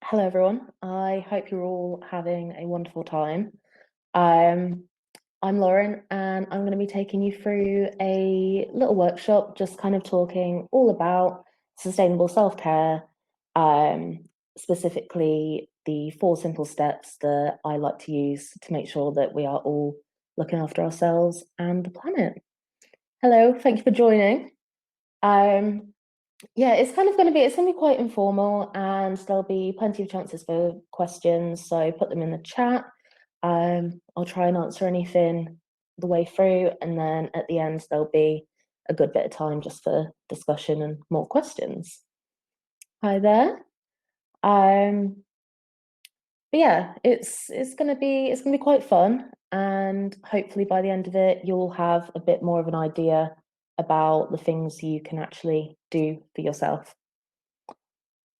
Hello, everyone. I hope you're all having a wonderful time. Um, I'm Lauren, and I'm going to be taking you through a little workshop, just kind of talking all about sustainable self-care, um, specifically the 4 simple steps that I like to use to make sure that we are all looking after ourselves and the planet. Hello, thank you for joining. Um, yeah, it's going to be quite informal, and there'll be plenty of chances for questions, so put them in the chat. I'll try and answer anything the way through, and then at the end there'll be a good bit of time just for discussion and more questions. Hi there. Um, but yeah, it's gonna be quite fun, and hopefully by the end of it you'll have a bit more of an idea about the things you can actually do for yourself.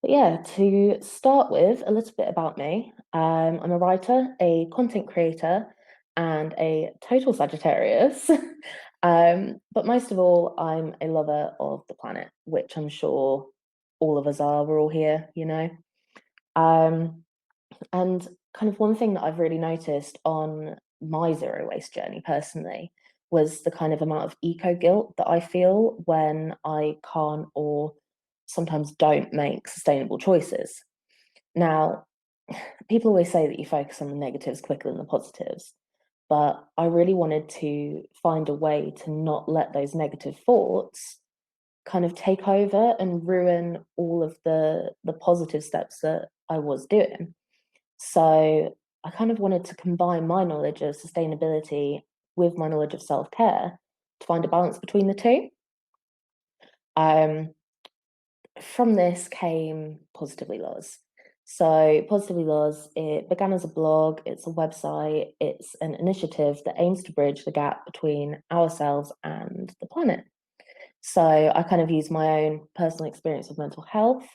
But yeah, to start with, a little bit about me. I'm a writer, a content creator, and a total Sagittarius. But most of all, I'm a lover of the planet, which I'm sure all of us are. We're all here, you know. Um, and kind of one thing that I've really noticed on my zero waste journey personally was the kind of amount of eco guilt that I feel when I can't or sometimes don't make sustainable choices. Now, people always say that you focus on the negatives quicker than the positives, but I really wanted to find a way to not let those negative thoughts kind of take over and ruin all of the positive steps that I was doing. So I kind of wanted to combine my knowledge of sustainability with my knowledge of self-care to find a balance between the two. Um, from this came Positively Laws. So Positively Laws, it began as a blog, it's a website, it's an initiative that aims to bridge the gap between ourselves and the planet. So I kind of use my own personal experience with mental health,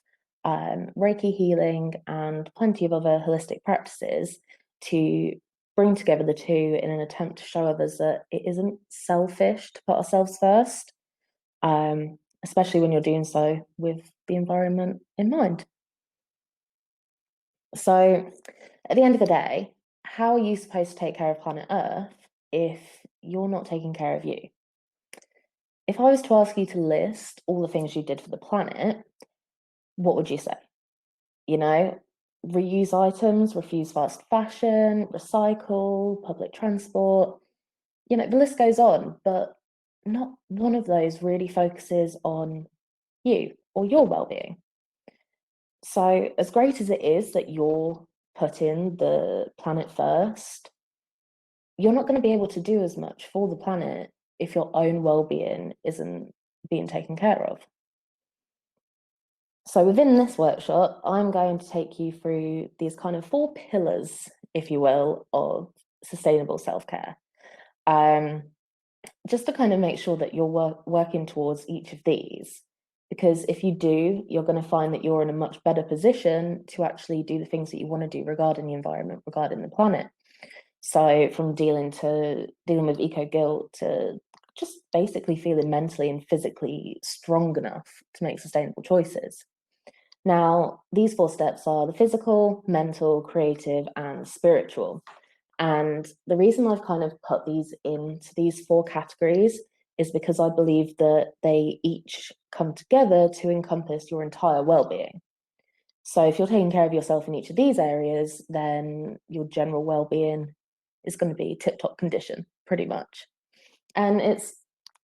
Reiki healing, and plenty of other holistic practices to bring together the two in an attempt to show others that it isn't selfish to put ourselves first, especially when you're doing so with the environment in mind. So, at the end of the day, how are you supposed to take care of planet Earth if you're not taking care of you? If I was to ask you to list all the things you did for the planet, what would you say? You know, reuse items, refuse fast fashion, recycle, public transport, the list goes on, but not one of those really focuses on you or your well-being. So, as great as it is that you're putting the planet first, you're not going to be able to do as much for the planet if your own well-being isn't being taken care of. So within this workshop, I'm going to take you through these kind of 4 pillars, if you will, of sustainable self-care. Just to kind of make sure that you're working towards each of these. Because if you do, you're going to find that you're in a much better position to actually do the things that you want to do regarding the environment, regarding the planet. So from dealing with eco guilt to just basically feeling mentally and physically strong enough to make sustainable choices. Now, these 4 steps are the physical, mental, creative, and spiritual. And the reason I've kind of put these into these 4 categories is because I believe that they each come together to encompass your entire well-being. So if you're taking care of yourself in each of these areas, then your general well-being is going to be tip-top condition, pretty much. And it's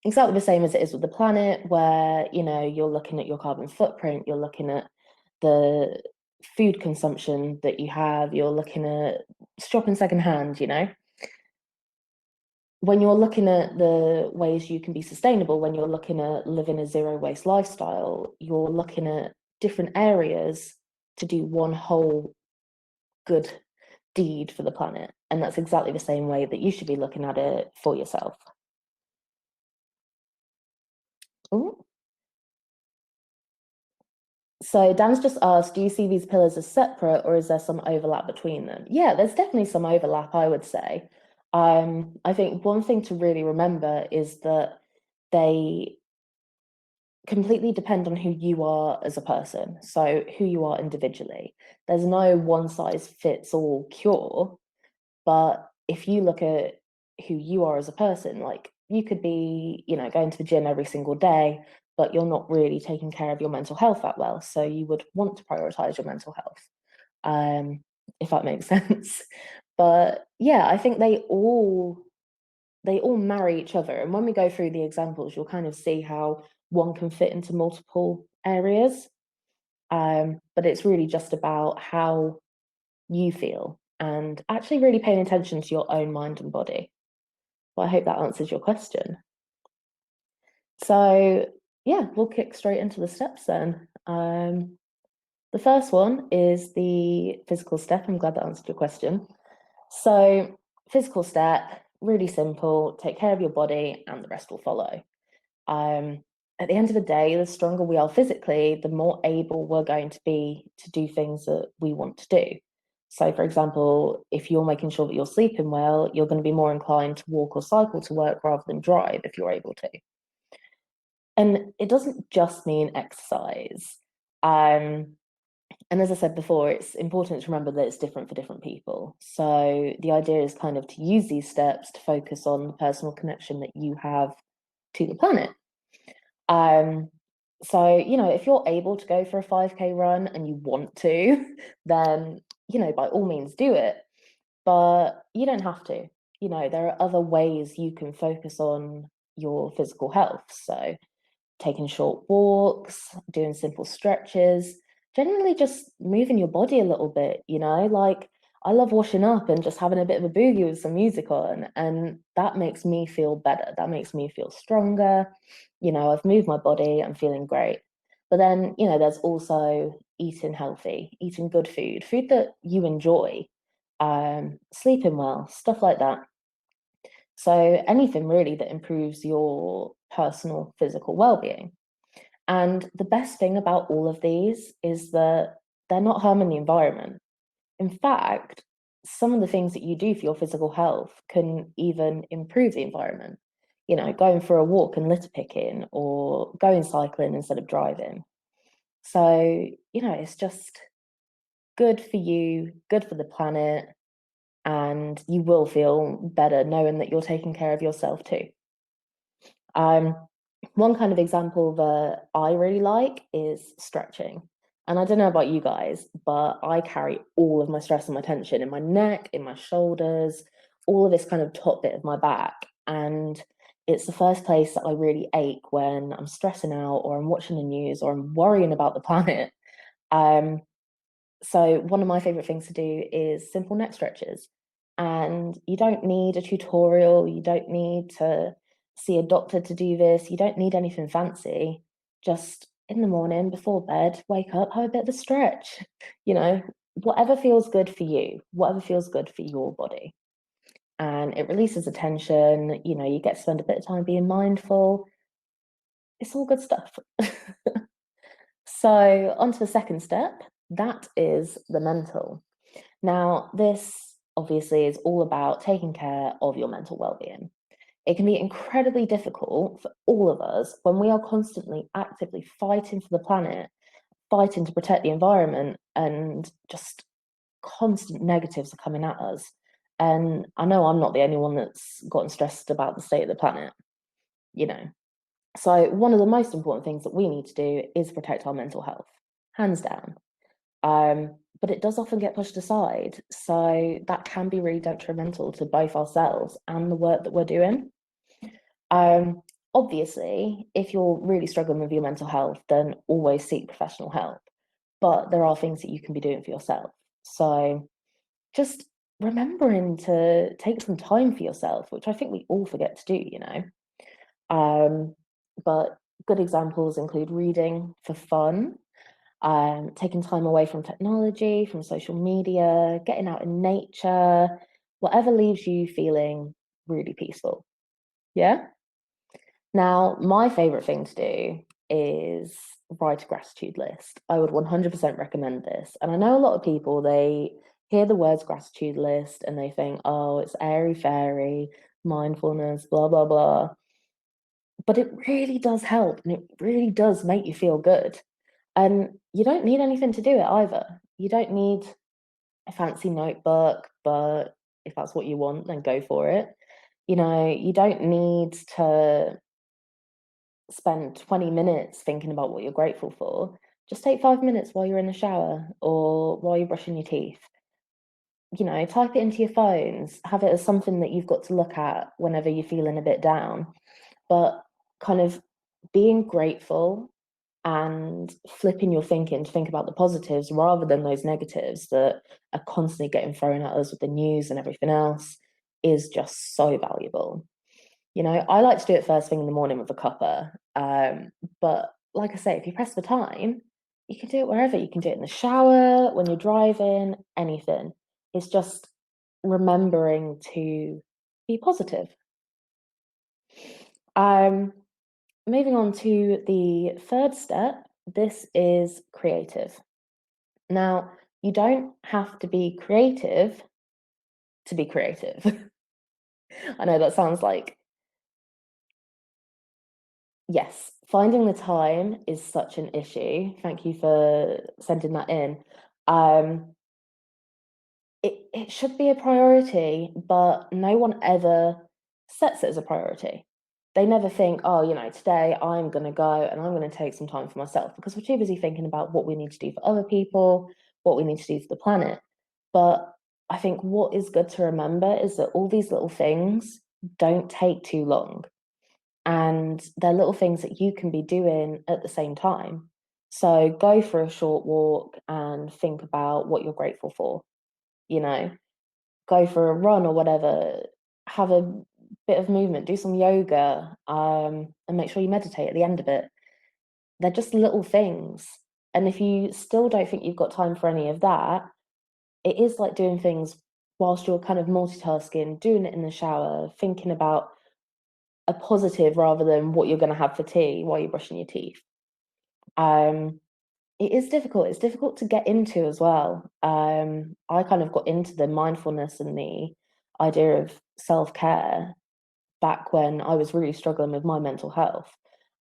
exactly the same as it is with the planet, where, you're looking at your carbon footprint, you're looking at the food consumption that you have, you're looking at shopping secondhand, When you're looking at the ways you can be sustainable, when you're looking at living a zero waste lifestyle, you're looking at different areas to do one whole good deed for the planet. And that's exactly the same way that you should be looking at it for yourself. Ooh. So Dan's just asked, do you see these pillars as separate or is there some overlap between them? Yeah, there's definitely some overlap, I would say. I think one thing to really remember is that they completely depend on who you are as a person, so who you are individually. There's no one size fits all cure, but if you look at who you are as a person, like you could be, going to the gym every single day, but you're not really taking care of your mental health that well. So you would want to prioritize your mental health, um, if that makes sense. But yeah, I think they all marry each other. And when we go through the examples, you'll kind of see how one can fit into multiple areas. But it's really just about how you feel and actually really paying attention to your own mind and body. Well, I hope that answers your question. So, yeah, we'll kick straight into the steps then. The first one is the physical step. I'm glad that answered your question. So, physical step, really simple, take care of your body, and the rest will follow. Um, at the end of the day, the stronger we are physically, the more able we're going to be to do things that we want to do. So, for example, if you're making sure that you're sleeping well, you're going to be more inclined to walk or cycle to work rather than drive if you're able to. And it doesn't just mean exercise. And as I said before, it's important to remember that it's different for different people. So the idea is kind of to use these steps to focus on the personal connection that you have to the planet. So, if you're able to go for a 5K run and you want to, then, by all means do it. But you don't have to. There are other ways you can focus on your physical health. So taking short walks, doing simple stretches, generally just moving your body a little bit, like I love washing up and just having a bit of a boogie with some music on, and that makes me feel better. That makes me feel stronger. I've moved my body, I'm feeling great. But then, there's also eating healthy, eating good food that you enjoy, sleeping well, stuff like that. So anything really that improves your personal physical well-being. And the best thing about all of these is that they're not harming the environment. In fact, some of the things that you do for your physical health can even improve the environment. Going for a walk and litter picking or going cycling instead of driving. So, it's just good for you, good for the planet, and you will feel better knowing that you're taking care of yourself too. Um, One kind of example that I really like is stretching. And I don't know about you guys, but I carry all of my stress and my tension in my neck, in my shoulders, all of this kind of top bit of my back. And it's the first place that I really ache when I'm stressing out or I'm watching the news or I'm worrying about the planet. Um, so one of my favorite things to do is simple neck stretches. And you don't need a tutorial, you don't need to see a doctor to do this, you don't need anything fancy. Just in the morning before bed, wake up, have a bit of a stretch. You know, whatever feels good for you, whatever feels good for your body. And it releases the tension, you get to spend a bit of time being mindful. It's all good stuff. So, on to the second step, that is the mental. Now, this obviously is all about taking care of your mental well-being. It can be incredibly difficult for all of us when we are constantly actively fighting for the planet, fighting to protect the environment, and just constant negatives are coming at us. And I know I'm not the only one that's gotten stressed about the state of the planet, you know. So, one of the most important things that we need to do is protect our mental health, hands down. But it does often get pushed aside. So, that can be really detrimental to both ourselves and the work that we're doing. Um, Obviously, if you're really struggling with your mental health, then always seek professional help. But there are things that you can be doing for yourself. So, just remembering to take some time for yourself, which I think we all forget to do. Um, but good examples include reading for fun, taking time away from technology, from social media, getting out in nature, whatever leaves you feeling really peaceful. Yeah. Now, my favorite thing to do is write a gratitude list. I would 100% recommend this. And I know a lot of people, they hear the words gratitude list and they think, oh, it's airy fairy, mindfulness, blah, blah, blah. but it really does help and it really does make you feel good. And you don't need anything to do it either. You don't need a fancy notebook, but if that's what you want, then go for it. You don't need to spend 20 minutes thinking about what you're grateful for. Just take 5 minutes while you're in the shower or while you're brushing your teeth. Type it into your phones, have it as something that you've got to look at whenever you're feeling a bit down. But kind of being grateful and flipping your thinking to think about the positives rather than those negatives that are constantly getting thrown at us with the news and everything else is just so valuable. I like to do it first thing in the morning with a cuppa. But like I say, if you press the time, you can do it wherever. You can do it in the shower, when you're driving, anything. It's just remembering to be positive. Um, Moving on to the third step, this is creative. Now, you don't have to be creative to be creative. I know that sounds like, yes, finding the time is such an issue. Thank you for sending that in. Um, it should be a priority, but no one ever sets it as a priority. They never think, oh, today I'm going to go and I'm going to take some time for myself because we're too busy thinking about what we need to do for other people, what we need to do for the planet. But I think what is good to remember is that all these little things don't take too long. And they're little things that you can be doing at the same time. So go for a short walk and think about what you're grateful for, you know, go for a run or whatever, have a bit of movement, do some yoga, and make sure you meditate at the end of it. They're just little things. And if you still don't think you've got time for any of that, it is like doing things whilst you're kind of multitasking, doing it in the shower, thinking about a positive rather than what you're going to have for tea while you're brushing your teeth. Um, it is difficult. It's difficult to get into as well. I kind of got into the mindfulness and the idea of self-care back when I was really struggling with my mental health.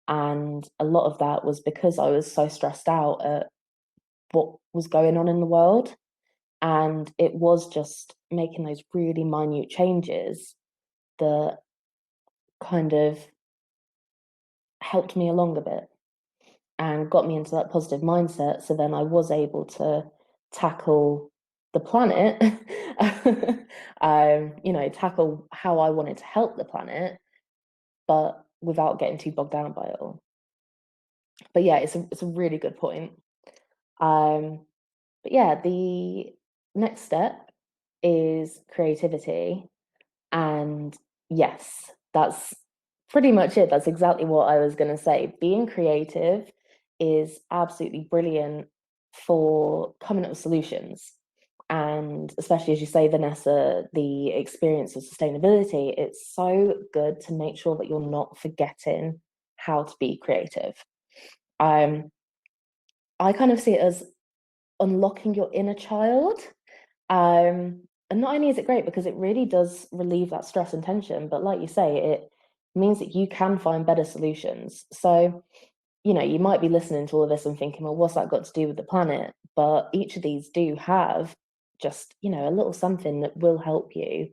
And a lot of that was because I was so stressed out at what was going on in the world. And it was just making those really minute changes that kind of helped me along a bit and got me into that positive mindset. So then I was able to tackle the planet, tackle how I wanted to help the planet, but without getting too bogged down by it all. But yeah, it's a really good point. Um, but yeah, the next step is creativity. And yes, that's pretty much it. That's exactly what I was going to say. Being creative is absolutely brilliant for coming up with solutions. And especially as you say, Vanessa, the experience of sustainability, it's so good to make sure that you're not forgetting how to be creative. Um, I kind of see it as unlocking your inner child. And not only is it great because it really does relieve that stress and tension, but like you say, it means that you can find better solutions. So, you might be listening to all of this and thinking, well, what's that got to do with the planet? But each of these do have just, a little something that will help you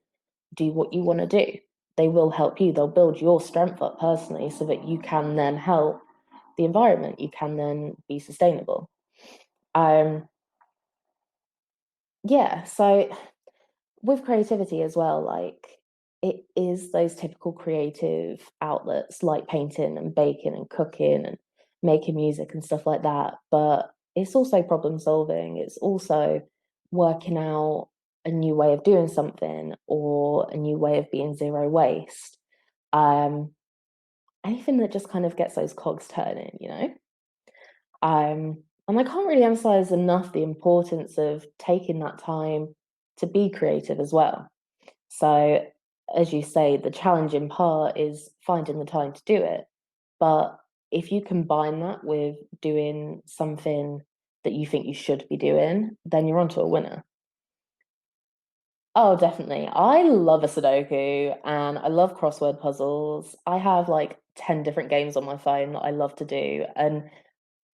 do what you want to do. They will help you, they'll build your strength up personally so that you can then help the environment, you can then be sustainable. Um, yeah, so with creativity as well, like it is those typical creative outlets like painting and baking and cooking and making music and stuff like that. But it's also problem solving, it's also working out a new way of doing something or a new way of being zero waste. Um, Anything that just kind of gets those cogs turning. And I can't really emphasize enough the importance of taking that time to be creative as well. So, as you say, the challenging part is finding the time to do it. But if you combine that with doing something that you think you should be doing, then you're onto a winner. Oh, definitely. I love a Sudoku and I love crossword puzzles. I have like 10 different games on my phone that I love to do. And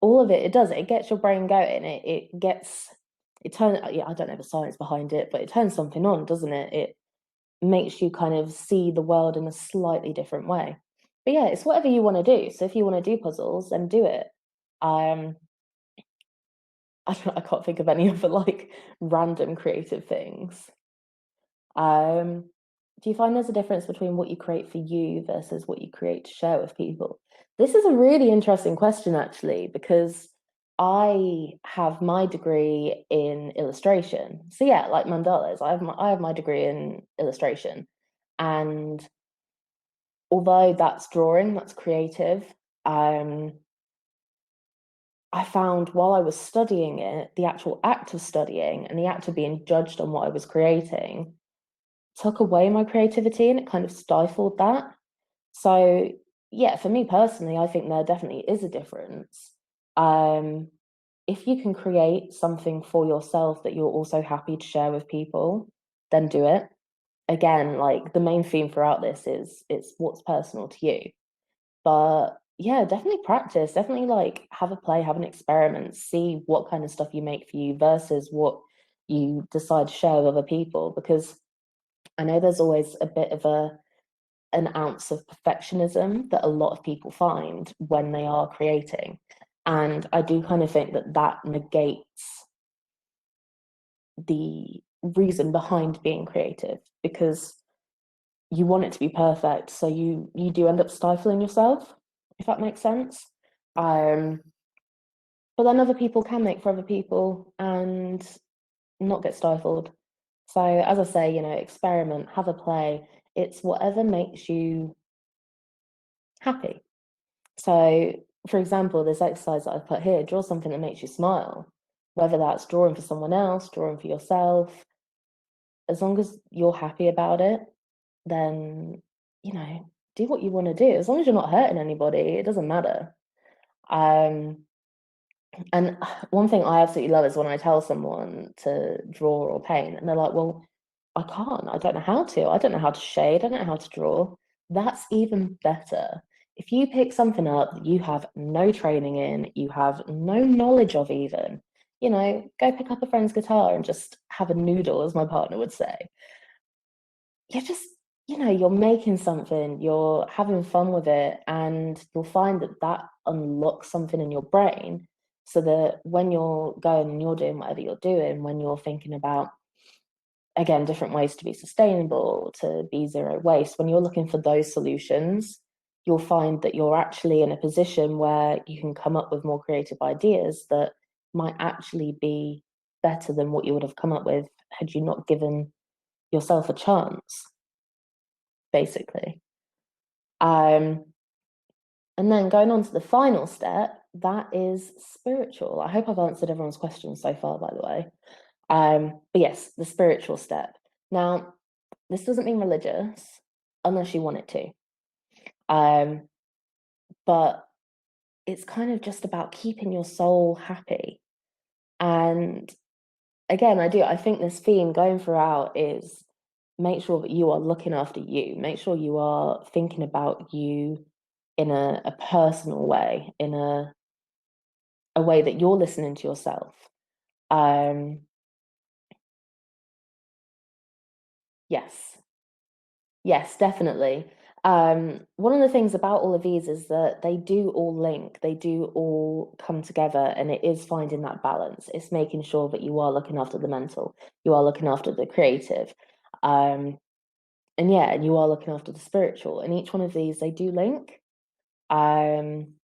all of it, it gets your brain going. It turns, yeah, I don't know the science behind it, but it turns something on, doesn't it? It makes you kind of see the world in a slightly different way. But yeah, it's whatever you want to do. So if you want to do puzzles, then do it. Um, I can't think of any other like random creative things. Um, do you find there's a difference between what you create for you versus what you create to share with people? This is a really interesting question, actually, because I have my degree in illustration. So yeah, like mandalas, I have my degree in illustration. And although that's drawing, that's creative, um, I found while I was studying it, the actual act of studying and the act of being judged on what I was creating took away my creativity and it kind of stifled that. So, yeah, for me personally, I think there definitely is a difference. Um, if you can create something for yourself that you're also happy to share with people, then do it. Again, like the main theme throughout this is it's what's personal to you. But yeah, definitely practice, definitely like have a play, have an experiment, see what kind of stuff you make for you versus what you decide to share with other people. Because I know there's always a bit of an ounce of perfectionism that a lot of people find when they are creating. And I do kind of think that that negates the reason behind being creative because you want it to be perfect. So you do end up stifling yourself, if that makes sense. Um, but then other people can make for other people and not get stifled. So as I say, experiment, have a play. It's whatever makes you happy. So, for example, this exercise that I've put here, draw something that makes you smile, whether that's drawing for someone else, drawing for yourself. As long as you're happy about it, then, do what you want to do. As long as you're not hurting anybody, it doesn't matter. Um, and one thing I absolutely love is when I tell someone to draw or paint, and they're like, well, I can't. I don't know how to. I don't know how to shade. I don't know how to draw. That's even better. If you pick something up that you have no training in, you have no knowledge of even, go pick up a friend's guitar and just have a noodle, as my partner would say. You're just, you're making something, you're having fun with it, and you'll find that that unlocks something in your brain so that when you're going and you're doing whatever you're doing, when you're thinking about again, different ways to be sustainable, to be zero waste. When you're looking for those solutions, you'll find that you're actually in a position where you can come up with more creative ideas that might actually be better than what you would have come up with had you not given yourself a chance, basically. Um, and then going on to the final step, that is spiritual. I hope I've answered everyone's questions so far, by the way. But yes, the spiritual step. Now, this doesn't mean religious unless you want it to. Um, but it's kind of just about keeping your soul happy. And again, I think this theme going throughout is make sure that you are looking after you, make sure you are thinking about you in a personal way, in a way that you're listening to yourself. Um, yes, Yes, definitely. One of the things about all of these is that they do all link, they do all come together, and it is finding that balance. It's making sure that you are looking after the mental, you are looking after the creative, um, and yeah, and you are looking after the spiritual. And each one of these, they do link. Um,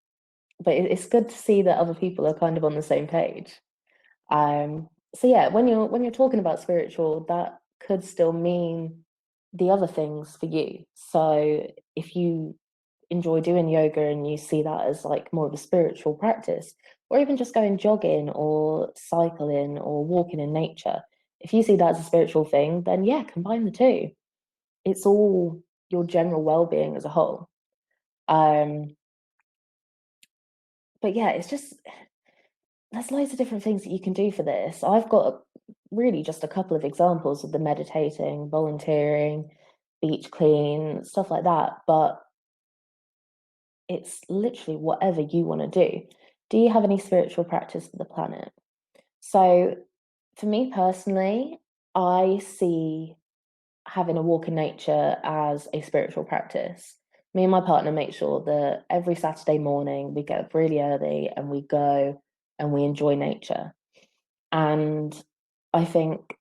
but it's good to see that other people are kind of on the same page. So yeah, when you're talking about spiritual, that could still mean the other things for you. So if you enjoy doing yoga and you see that as like more of a spiritual practice, or even just going jogging or cycling or walking in nature, if you see that as a spiritual thing, then yeah, combine the two. It's all your general well-being as a whole. Um, but yeah, it's just there's loads of different things that you can do for this. I've got really just a couple of examples of the meditating, volunteering, beach clean, stuff like that. But it's literally whatever you want to do. Do you have any spiritual practice for the planet? So for me personally, I see having a walk in nature as a spiritual practice. Me and my partner make sure that every Saturday morning we get up really early and we go and we enjoy nature. And I think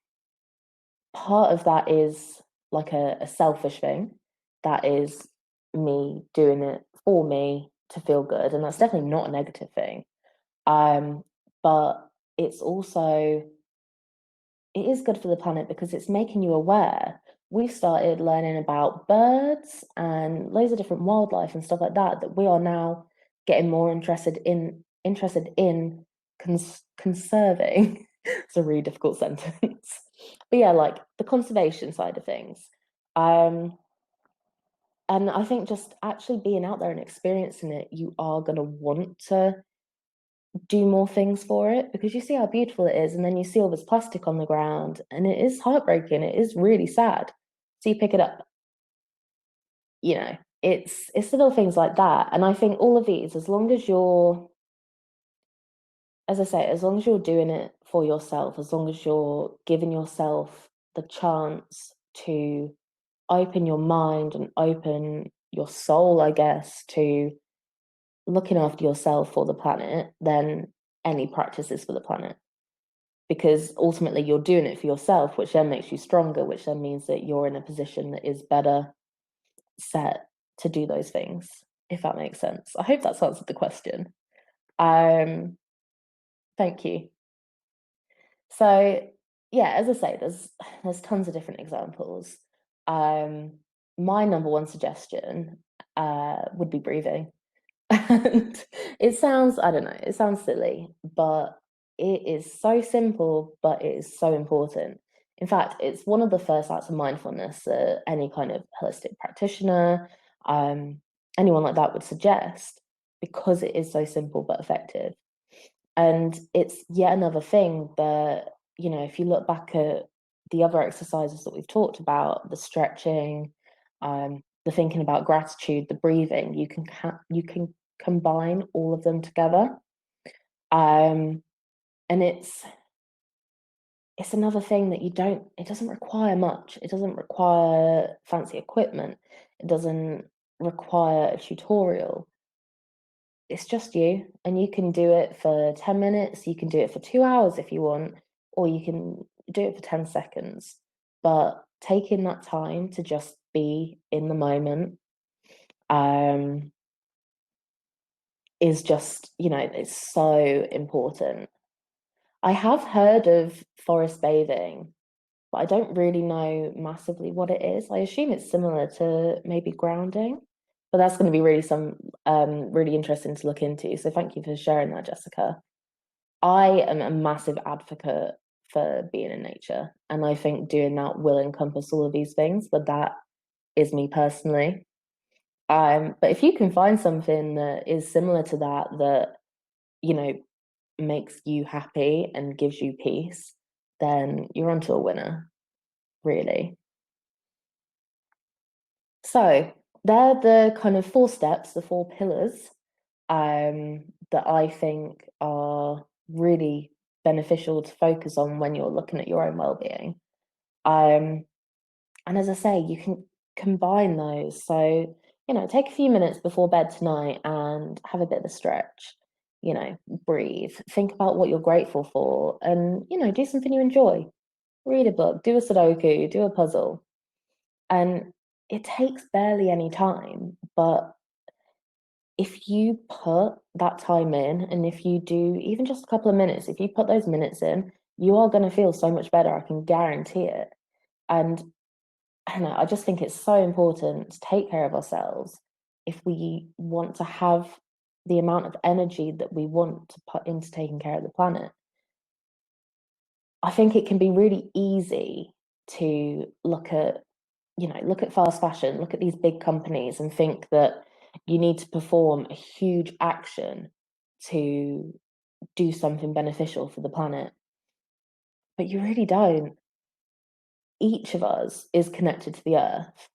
part of that is like a selfish thing. That is me doing it for me to feel good. And that's definitely not a negative thing. Um, but it's also it is good for the planet because it's making you aware. We've started learning about birds and loads of different wildlife and stuff like that that we are now getting more interested in conserving. It's a really difficult sentence. But yeah, like the conservation side of things. Um, and I think just actually being out there and experiencing it, you are gonna want to do more things for it because you see how beautiful it is, and then you see all this plastic on the ground, and it is heartbreaking. It is really sad. So you pick it up. It's little things like that. And I think all of these, as long as you're, as I say, as long as you're doing it for yourself, as long as you're giving yourself the chance to open your mind and open your soul, I guess, to looking after yourself for the planet, then any practice is for the planet. Because ultimately you're doing it for yourself, which then makes you stronger, which then means that you're in a position that is better set to do those things, if that makes sense. I hope that's answered the question. Thank you. So yeah, as I say, there's tons of different examples. My number one suggestion would be breathing. And it sounds, I don't know, it sounds silly, but it is so simple, but it is so important. In fact, it's one of the first acts of mindfulness that any kind of holistic practitioner, um, anyone like that would suggest because it is so simple but effective. And it's yet another thing that, if you look back at the other exercises that we've talked about, the stretching, the thinking about gratitude, the breathing, you can combine all of them together. And it's another thing that it doesn't require much. It doesn't require fancy equipment. It doesn't require a tutorial. It's just you, and you can do it for 10 minutes, you can do it for 2 hours if you want, or you can do it for 10 seconds. But taking that time to just be in the moment um, is just, it's so important. I have heard of forest bathing, but I don't really know massively what it is. I assume it's similar to maybe grounding, but that's going to be really interesting to look into. So thank you for sharing that, Jessica. I am a massive advocate for being in nature, and I think doing that will encompass all of these things, but that is me personally. But if you can find something that is similar to that, that, you know, makes you happy and gives you peace, then you're onto a winner, really. So they're the kind of four steps, the four pillars that I think are really beneficial to focus on when you're looking at your own well-being. Um, and as I say, you can combine those. So, take a few minutes before bed tonight and have a bit of a stretch. Breathe, think about what you're grateful for, and, do something you enjoy. Read a book, do a Sudoku, do a puzzle. And it takes barely any time, but if you put that time in, and if you do even just a couple of minutes, if you put those minutes in, you are going to feel so much better. I can guarantee it. And I don't know, I just think it's so important to take care of ourselves if we want to have the amount of energy that we want to put into taking care of the planet. I think it can be really easy to look at fast fashion, look at these big companies and think that you need to perform a huge action to do something beneficial for the planet. but you really don't. Each of us is connected to the earth.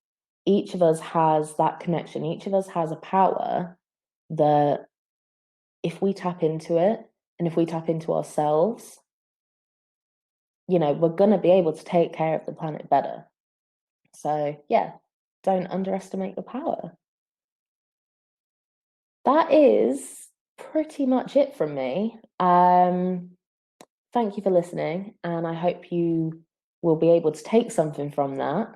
Each of us has that connection. Each of us has a power that if we tap into it and if we tap into ourselves, we're going to be able to take care of the planet better. So, yeah, don't underestimate your power. That is pretty much it from me. Thank you for listening, and I hope you will be able to take something from that.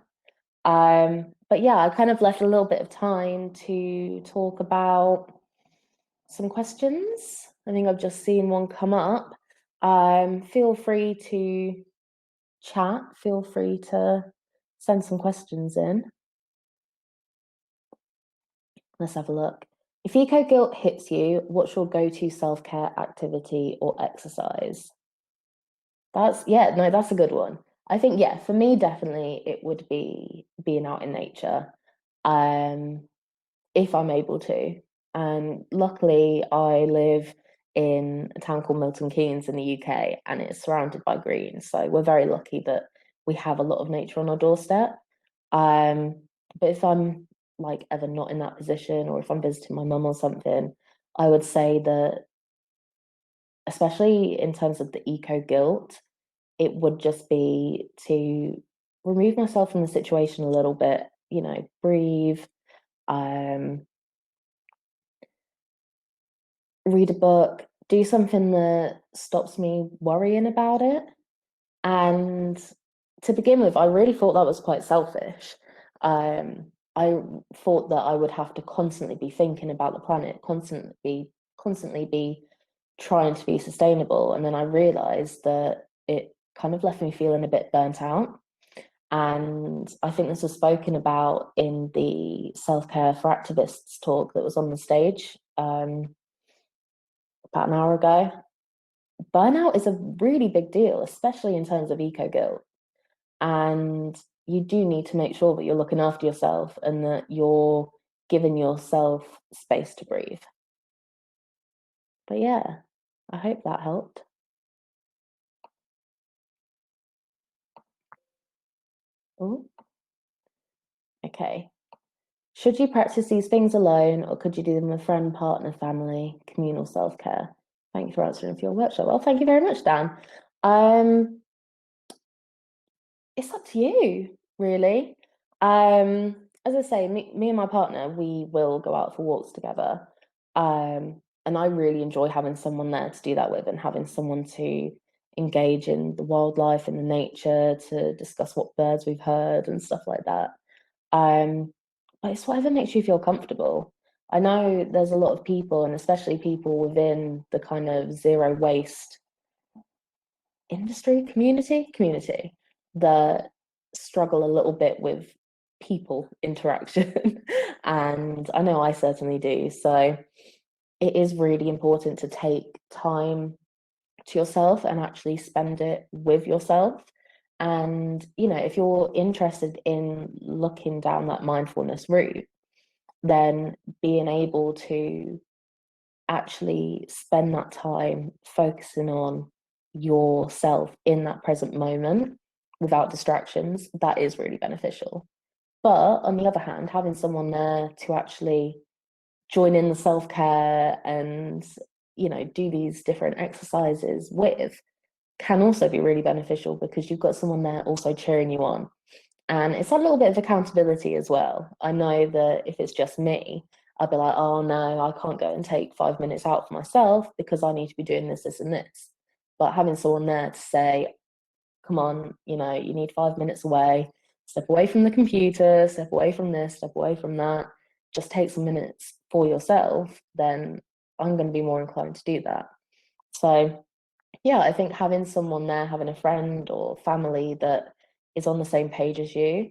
But yeah, I kind of left a little bit of time to talk about some questions. I think I've just seen one come up. Feel free to chat, feel free to send some questions in. Let's have a look. If eco guilt hits you, what's your go-to self-care activity or exercise? That's a good one. I think, yeah, for me, definitely it would be being out in nature, if I'm able to. And luckily, I live in a town called Milton Keynes in the UK, and it's surrounded by green. So we're very lucky that we have a lot of nature on our doorstep. Um, but if I'm like ever not in that position, or if I'm visiting my mum or something, I would say that, especially in terms of the eco guilt, it would just be to remove myself from the situation a little bit, breathe, um, read a book, do something that stops me worrying about it. And to begin with, I really thought that was quite selfish. I thought that I would have to constantly be thinking about the planet, constantly be trying to be sustainable. And then I realized that it kind of left me feeling a bit burnt out. And I think this was spoken about in the Self-Care for Activists talk that was on the stage about an hour ago. Burnout is a really big deal, especially in terms of eco guilt. And you do need to make sure that you're looking after yourself and that you're giving yourself space to breathe. But yeah, I hope that helped. Oh, okay. Should you practice these things alone, or could you do them with friend, partner, family, communal self-care? Thank you for answering for your workshop. Well, thank you very much, Dan. Um, it's up to you, really. As I say, me and my partner, we will go out for walks together. And I really enjoy having someone there to do that with, and having someone to engage in the wildlife and the nature, to discuss what birds we've heard and stuff like that. But it's whatever makes you feel comfortable. I know there's a lot of people, and especially people within the kind of zero waste industry community that struggle a little bit with people interaction. And I know I certainly do. So it is really important to take time to yourself and actually spend it with yourself. And, if you're interested in looking down that mindfulness route, then being able to actually spend that time focusing on yourself in that present moment without distractions, that is really beneficial. But on the other hand, having someone there to actually join in the self-care and, do these different exercises with can also be really beneficial, because you've got someone there also cheering you on. And it's a little bit of accountability as well. I know that if it's just me, I'd be like, oh no, I can't go and take 5 minutes out for myself because I need to be doing this, this, and this. But having someone there to say, come on, you need 5 minutes away, step away from the computer, step away from this, step away from that, just take some minutes for yourself, then I'm going to be more inclined to do that. So yeah, I think having someone there, having a friend or family that is on the same page as you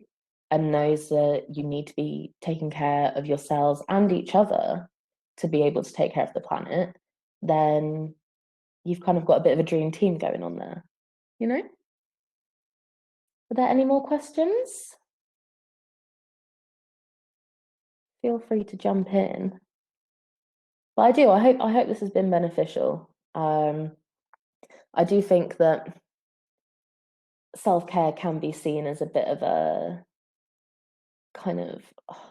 and knows that you need to be taking care of yourselves and each other to be able to take care of the planet, then you've kind of got a bit of a dream team going on there, you know? Are there any more questions? Feel free to jump in. But I hope this has been beneficial. I do think that self-care can be seen as a bit of a kind of,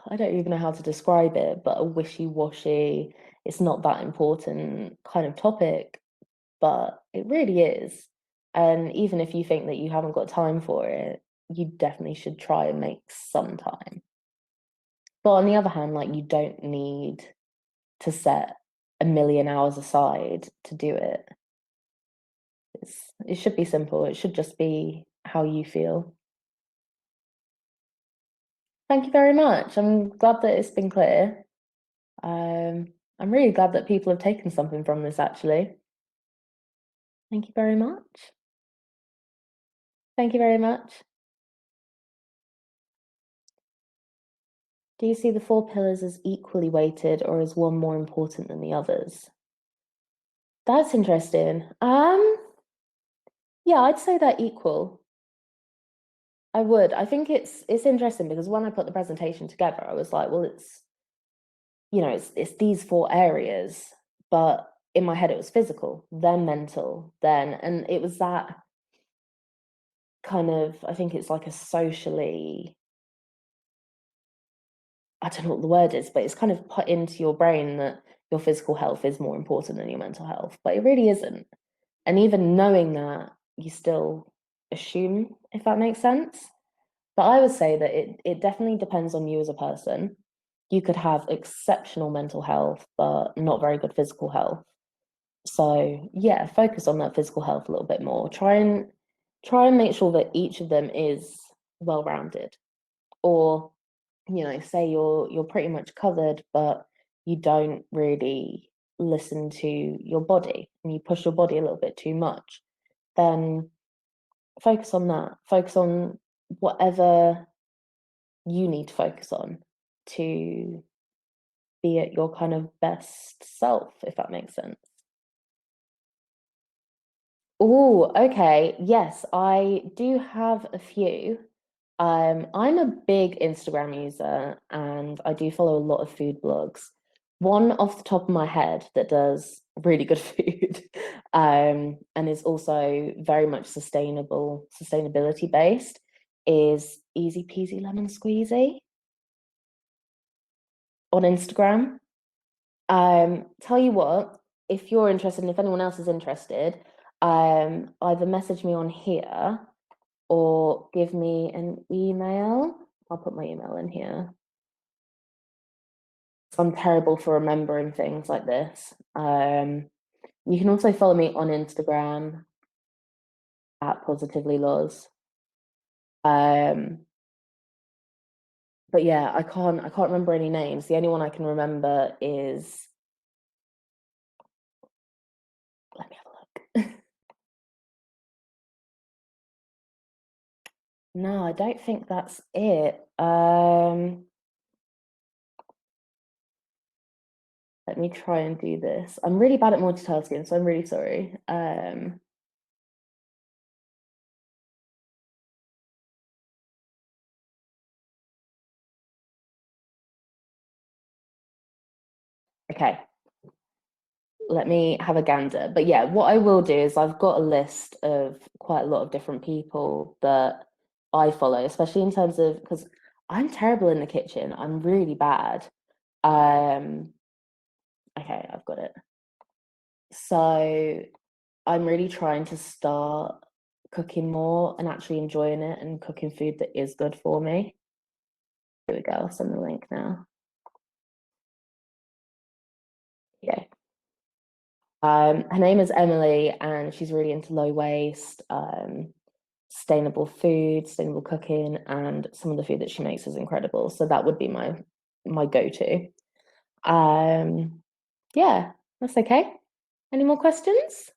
I don't even know how to describe it, but a wishy-washy, it's not that important kind of topic, but it really is. And even if you think that you haven't got time for it, you definitely should try and make some time. But on the other hand, like you don't need to set a million hours aside to do it. It should be simple. It should just be how you feel. Thank you very much. I'm glad that it's been clear. I'm really glad that people have taken something from this, actually. Thank you very much. Thank you very much. Do you see the four pillars as equally weighted, or is one more important than the others? That's interesting. Yeah, I'd say they're equal. I would. I think it's interesting because when I put the presentation together, I was like, well, it's these four areas, but in my head it was physical, then mental, then, and it was that kind of, I think it's like a socially, I don't know what the word is, but it's kind of put into your brain that your physical health is more important than your mental health, but it really isn't. And even knowing that, you still assume, if that makes sense. But I would say that it definitely depends on you as a person. You could have exceptional mental health, but not very good physical health. So yeah, focus on that physical health a little bit more. Try and make sure that each of them is well-rounded. Or, say you're pretty much covered, but you don't really listen to your body and you push your body a little bit too much, then focus on that. Focus on whatever you need to focus on to be at your kind of best self, if that makes sense. Oh, okay. Yes, I do have a few. I'm a big Instagram user and I do follow a lot of food blogs. One off the top of my head that does really good food, and is also very much sustainability based is Easy Peasy Lemon Squeezy on Instagram. Tell you what, if you're interested and if anyone else is interested, either message me on here or give me an email. I'll put my email in here. So I'm terrible for remembering things like this. You can also follow me on Instagram at positively laws. Um, but yeah, I can't remember any names. The only one I can remember is, let me have a look. No, I don't think that's it. Let me try and do this. I'm really bad at multitasking, so I'm really sorry. Okay, let me have a gander. But yeah, what I will do is I've got a list of quite a lot of different people that I follow, especially in terms of because I'm terrible in the kitchen. I'm really bad. Um, okay, I've got it. So I'm really trying to start cooking more and actually enjoying it and cooking food that is good for me. Here we go. I'll send the link now. Yeah. Her name is Emily, and she's really into low waste, sustainable food, sustainable cooking, and some of the food that she makes is incredible. So that would be my go-to. Um, yeah, that's okay. Any more questions?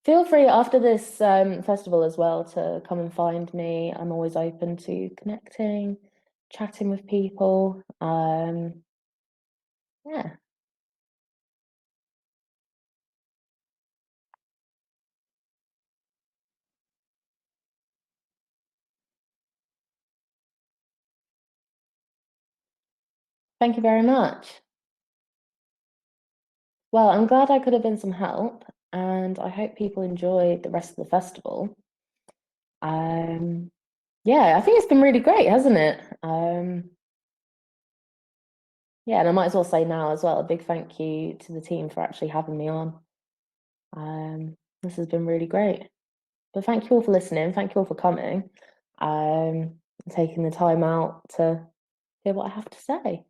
Feel free after this festival as well to come and find me. I'm always open to connecting, chatting with people. Yeah, thank you very much. Well, I'm glad I could have been some help, and I hope people enjoy the rest of the festival. Um, yeah, I think it's been really great, hasn't it? Yeah, and I might as well say now as well, a big thank you to the team for actually having me on. This has been really great. But thank you all for listening. Thank you all for coming. Taking the time out to hear what I have to say.